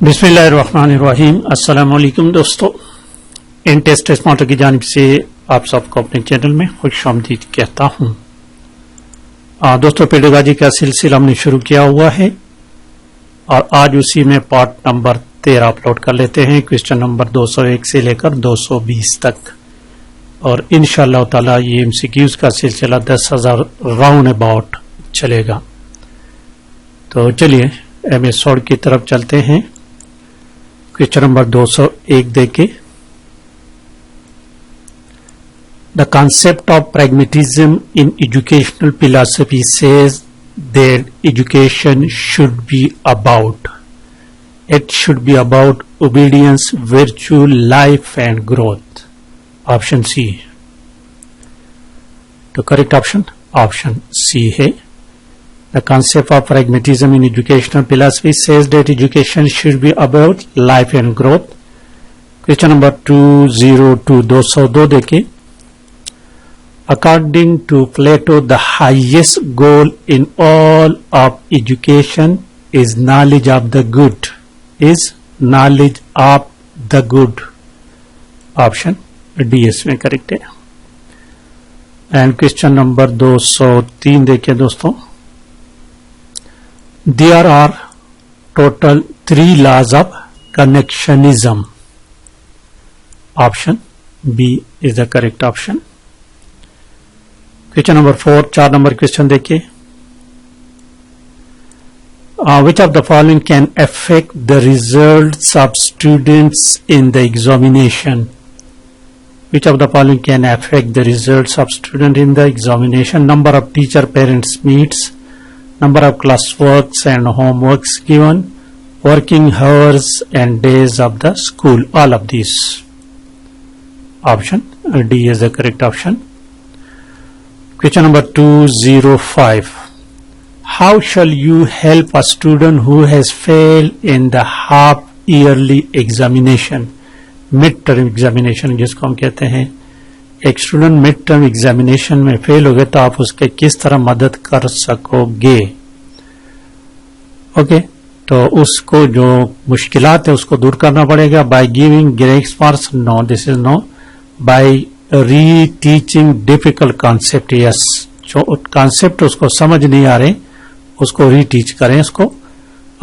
बिस्मिल्लाहिर्रहमानिर्रहीम। अस्सलाम वालेकुम दोस्तों, इन टेस्ट स्मार्ट की जानिब से आप सबको अपने चैनल में खुशामदीद कहता हूँ। दोस्तों, पेडागॉजी का सिलसिला हमने शुरू किया हुआ है और आज उसी में पार्ट नंबर 13 अपलोड कर लेते हैं। क्वेश्चन नंबर 201 से लेकर 220 तक और इंशाअल्लाह ताला ये MCQs का सिलसिला 10,000 राउंड अबाउट चलेगा। तो चलिए एपिसोड की तरफ चलते हैं। क्वेश्चन नंबर 201 देखे। The concept of pragmatism in educational philosophy says that education should be about obedience, virtue, life and growth. Option C. तो करेक्ट ऑप्शन C है। The concept of pragmatism in educational philosophy says that education should be about life and growth. Question number 202 202 देखें। According to Plato, the highest goal in all of education is knowledge of the good. Option D इसमें correct है। And question number 203 देखें दोस्तों। There are total 3 laws of connectionism. Option B is the correct option. Question number 4, 4 number question देखिए। Which of the following can affect the results of students in the examination? Which of the following can affect the results of student in the examination? Number of teacher-parents meets, number of classworks and homeworks given, working hours and days of the school. All of these. Option D is the correct option. Question number 205. How shall you help a student who has failed in the half-yearly examination? Mid-term examination जिसको हम कहते हैं। एक student mid term examination में fail हो गए तो आप उसके किस तरह मदद कर सकोगे? ओके, तो उसको जो मुश्किलात है उसको दूर करना पड़ेगा। By giving grace marks, no this is no. By reteaching difficult concept, yes. जो कॉन्सेप्ट उसको समझ नहीं आ रहे उसको री टीच करें उसको।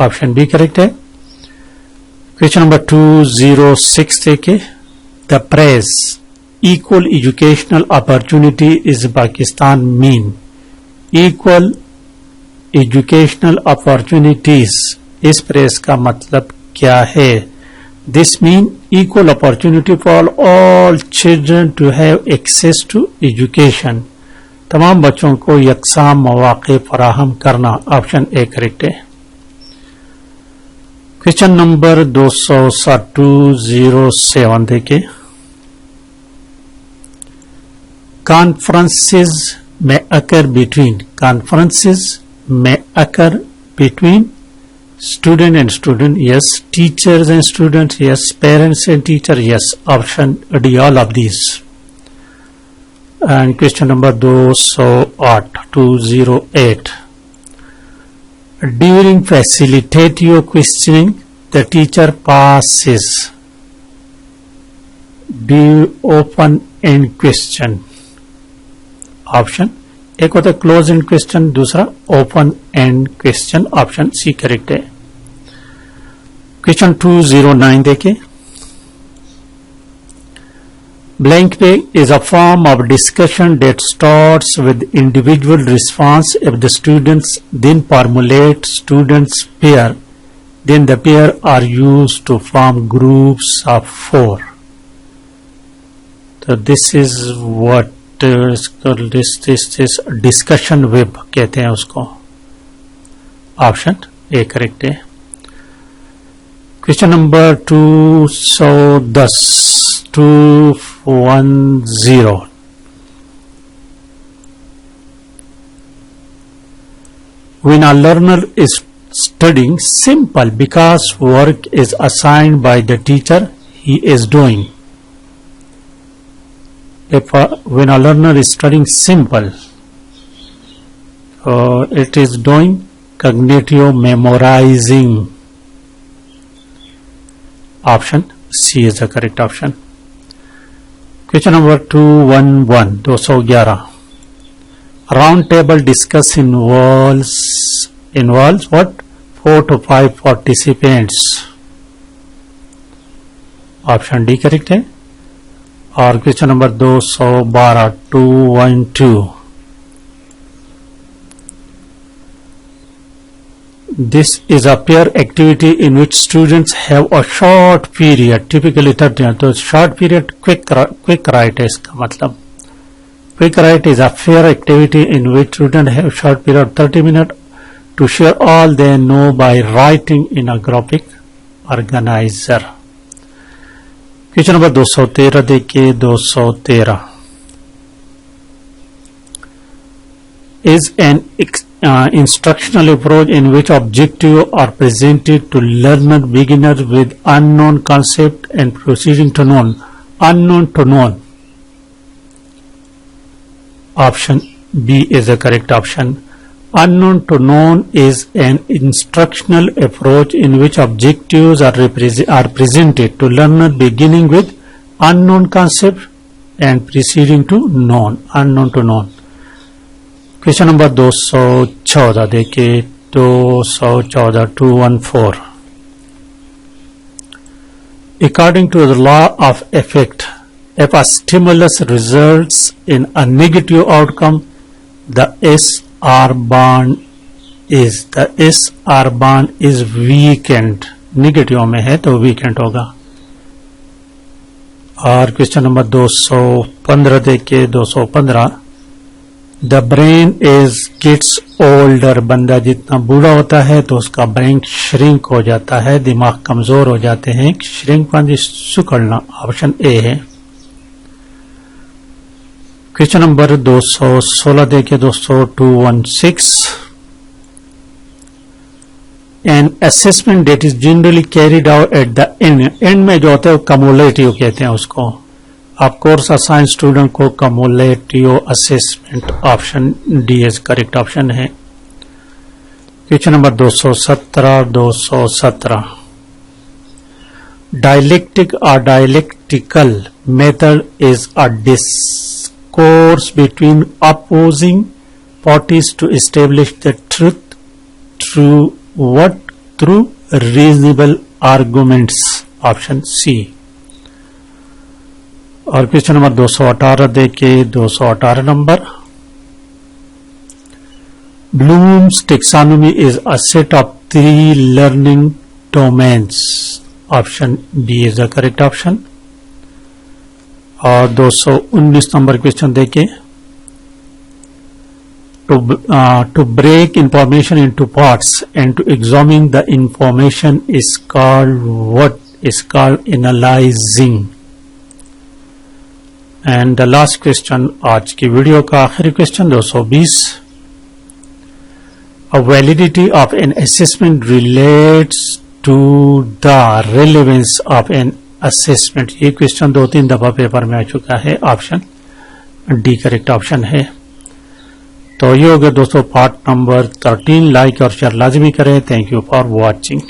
ऑप्शन बी करेक्ट है। क्वेश्चन नंबर 206 देखे। The praise equal educational opportunity is Pakistan mean? Equal educational opportunities, इस प्रेस का मतलब क्या है? This mean equal opportunity for all children to have access to education. तमाम बच्चों को यकसा मौके फराहम करना। ऑप्शन ए करेक्ट है। क्वेश्चन नंबर 207 देखे। Conferences may occur between student and student, yes. Teachers and students, yes. Parents and teacher, yes. Option D, all of these. And question number 208. During facilitative questioning, the teacher passes the open-end question. Option एक होता है close end question, दूसरा open end question. Option C correct है। Question 209 देखे। Blank page is a form of discussion that starts with individual response if the students then formulate students pair, then the pair are used to form groups of 4। तो this is what this discussion web कहते हैं उसको। Option A correct है। Question number 210 When a learner is studying simple because work is assigned by the teacher, he is doing. When a learner is studying simple, it is doing cognitive memorizing. Option C is the correct option. Question number 211 211 round table discuss involves what 4 to 5 participants, option D correct है। और question number 212 212 this is a pair activity in which students have a short period, typically 30 minutes. तो short period quick write है इसका मतलब। Quick write is a fair activity in which students have short period 30 minutes to share all they know by writing in a graphic organizer. Question number 213 देखिए 213 is an instructional approach in which objectives are presented to learner beginners with unknown concept and proceeding to known. Unknown to known. Option B is the correct option. Unknown to known is an instructional approach in which objectives are presented to learner beginning with unknown concept and proceeding to known. Unknown to known. Question number 214 देखिए 214 214 According to the law of effect, if a stimulus results in a negative outcome, the SR bond is weakened. Negative में है तो weekend होगा। और question number 215 देखिए 215 the brain gets older, बंदा जितना बूढ़ा होता है तो उसका ब्रेन श्रिंक हो जाता है, दिमाग कमजोर हो जाते हैं। श्रिंक पानी सुकड़ना, ऑप्शन ए है। क्वेश्चन नंबर 216 देखिए 216 an assessment date is generally carried out at the end में जो होता है कम्युलेटिव कहते हैं उसको। ऑफ कोर्स असाइन स्टूडेंट को cumulative assessment, option D is correct option है। क्वेश्चन नंबर 217 डायलेक्टिक और dialectical method is a discourse between opposing parties to establish the truth through what? Through reasonable arguments, option C. और question number 218 देखिए 218 number Bloom's taxonomy is a set of 3 learning domains, option B is the correct option. और 219 number question देखिए to break information into parts and to examine the information is called what? Is called analyzing. And the last question आज की video का आखिरी question 220 A validity of an assessment relates to the relevance of an assessment. ये question 2-3 दफा paper में आ चुका है, option D correct option है। तो ये हो गया दोस्तों पार्ट नंबर 13। लाइक और शेयर लाजमी करें। Thank you for watching.